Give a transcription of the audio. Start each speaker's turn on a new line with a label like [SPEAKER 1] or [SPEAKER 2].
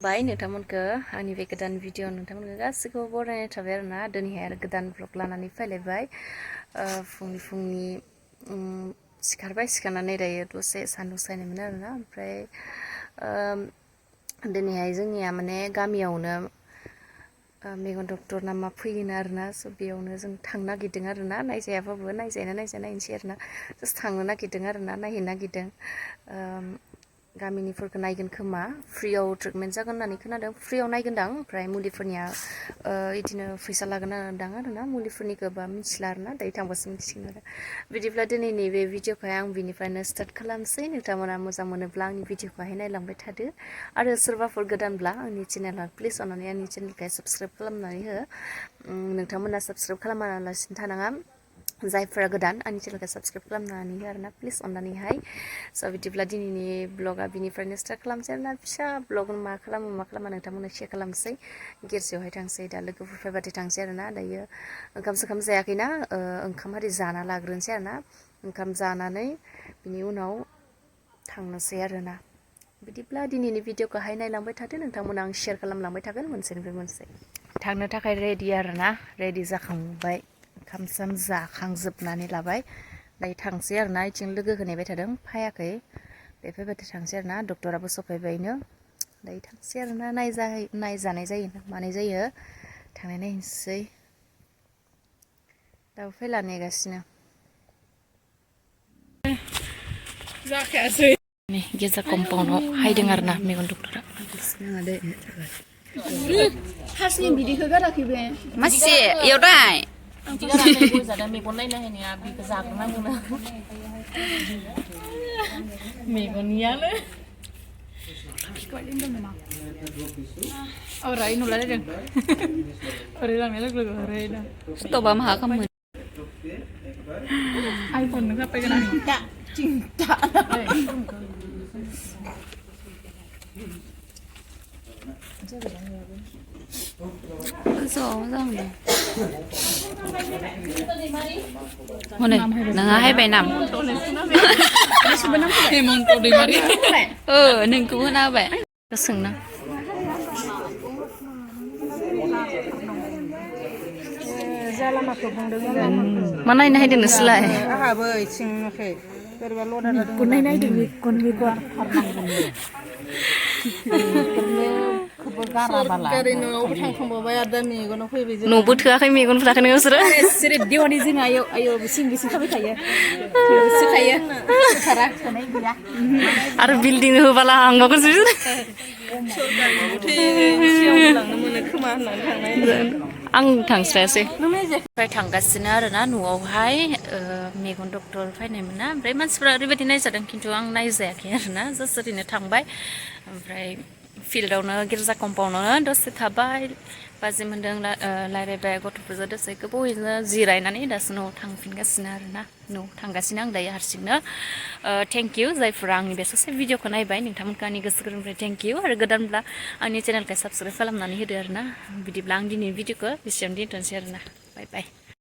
[SPEAKER 1] बाय नोंथांमोनखो आंनि बे गोदान भिडिअ नोंथांमोनखो गासैखौबो बरायनाय थाबाय आरोना दिनैहाय आरो गोदान ब्लग लानानै फैलायबाय फुंनि सिखारबाय सिखारनानै दायो दसे सान्दुं सायनायमोन आरोना ओमफ्राय दिनैहाय जोंनिया माने गामियावनो मेगन डक्टर ना मा फैयोनो आरोना स' बेयावनो जों थांनो नागिरदों आरोना नायजायाबाबो नायनोसै आरोना जास्ट थांनो नागिरदों आरोना नायहैनो नागिरदों गामिनिफोरखौ नायगोन खोमा फ्रियाव ट्रिटमेन्ट जागोन होननानै खोनादों फ्रियाव नायगोनदां ओमफ्राय मुलिफोरनिया बिदिनो फैसा लागोन होनदां आरोना मुलिफोरनिखौबा मिथिला आरोना दायो थांबासो मिथिगोन आरो बिदिब्ला दिनैनि बे भिडिअखौहाय आं बिनिफ्रायनो स्टार्ट खालामसै नोंथांमोना मोजां मोनोब्ला आंनि भिडिअखौहाय नायलांबाय थादो आरो सोरबाफोर गोदानब्ला आंनि चेनेला प्लिज अननानै आंनि चेनेलखौहाय साबस्क्राइब खालामनानै हो नोंथांमोना साबस्क्राइब खालामालासिनो थानाङा जायफोरा गोदान आंनि चेनेलखौ साबस्क्राइब खालामनानै हो आरोना प्लिज अननानैहाय स' बिदिब्ला दिनैनि ब्लगा बिनिफ्रायनो स्टार्ट खालामसै आरोना फिसा ब्लग मा खालामा नोंथांमोननो शेयार खालामसै गिर्जायावहाय थांसै दा लोगोफोर फैबाथाय थांसै आरोना दायो ओंखाम सोखाम जायाखैना ओंखाम आरि जाना लाग्रोनोसै आरोना ओंखाम जानानै बिनि उनाव थांनोसै आरोना बिदिब्ला दिनैनि भिडिअखौहाय नायलांबाय थादो नोंथांमोना आं शेयार खालामलांबाय थागोन मोनसेनिफ्राय मोनसे थांनो थाखाय रेडि आरोना रेडि जाखांबाय ओंखाम सोम जाखांजोबनानै लाबाय दायो थांसै आरोना इथिं लोगोखौ नेबाय थादों फायाखै बे फैबाथाय थांसै आरोना डक्टराबो सफैबायनो दायो थांसै आरोना नायजानाय जायो मानाय जायो थांनाय नायनोसै दाबो फैला नेगासिनो जाखायासै नै गेजा कम्पाउन्डआव हायदों आरोना मेगन डक्टरा
[SPEAKER 2] हासनि बिदिखौ गाराखै बे
[SPEAKER 1] मासे एवदाय
[SPEAKER 2] मेगन नायनो हायनाया बेखौ जाग्रोनांगौना मेगननियानो ओरै नुलायदों ओरै लांनाय लोगो लोगो ओरै दा
[SPEAKER 1] स्टपा माहा खालामो
[SPEAKER 2] आइफन नों जापायगोन आं cinta
[SPEAKER 1] Mana? Nang hai bay nam.
[SPEAKER 2] Emang tau Daimari.
[SPEAKER 1] Nang ku na bay. Keseng na. Mana ini hai dengan selai?
[SPEAKER 2] Ah, boy, cing oke. Kunai nai dengan kon
[SPEAKER 1] Nunggu थोआखै मेगनफोराखै नोङो सोरो
[SPEAKER 2] सिरिप दिवानि जों आयो बिसिं खाबाय थायो सिखायो सारा थानाय गैया
[SPEAKER 1] आरो बिल्डिं होबाला हांगागोन जों आं थांस्रायासै ओमफ्राय थांगासिनो आरोना न'आवहाय मेगन डक्टर फैनायमोन ना ओमफ्राय मानसिफ्रा ओरैबायदि नायजादों खिन्थु आं नायजायाखै आरोना जास्ट ओरैनो थांबाय ओमफ्राय फिल्डआवनो गिर्जा कम्पाउन्डआवनो दसे थाबाय बाजै मोनदों रायज्लायबाय गथ'फोरजों दसे गोबावैनो जिरायनानै दासो न'आव थांफिनगासिनो आरोना न'आव थांगासिनो आं दायो हारसिंनो थेंक इउ जायफोरा आंनि बे ससे भिडिअखौ नायबाय नोंथांमोनखौ आंनि गोसो गोरबोनिफ्राय थेंक इउ आरो गोदानब्ला आंनि चेनेलखौ साबस्क्राइब खालामनानै होदो आरोना बिदिब्ला आं दिनैनि भिडिअखौ बेसेयावनो दोनथ'नोसै आरोना बाय बाय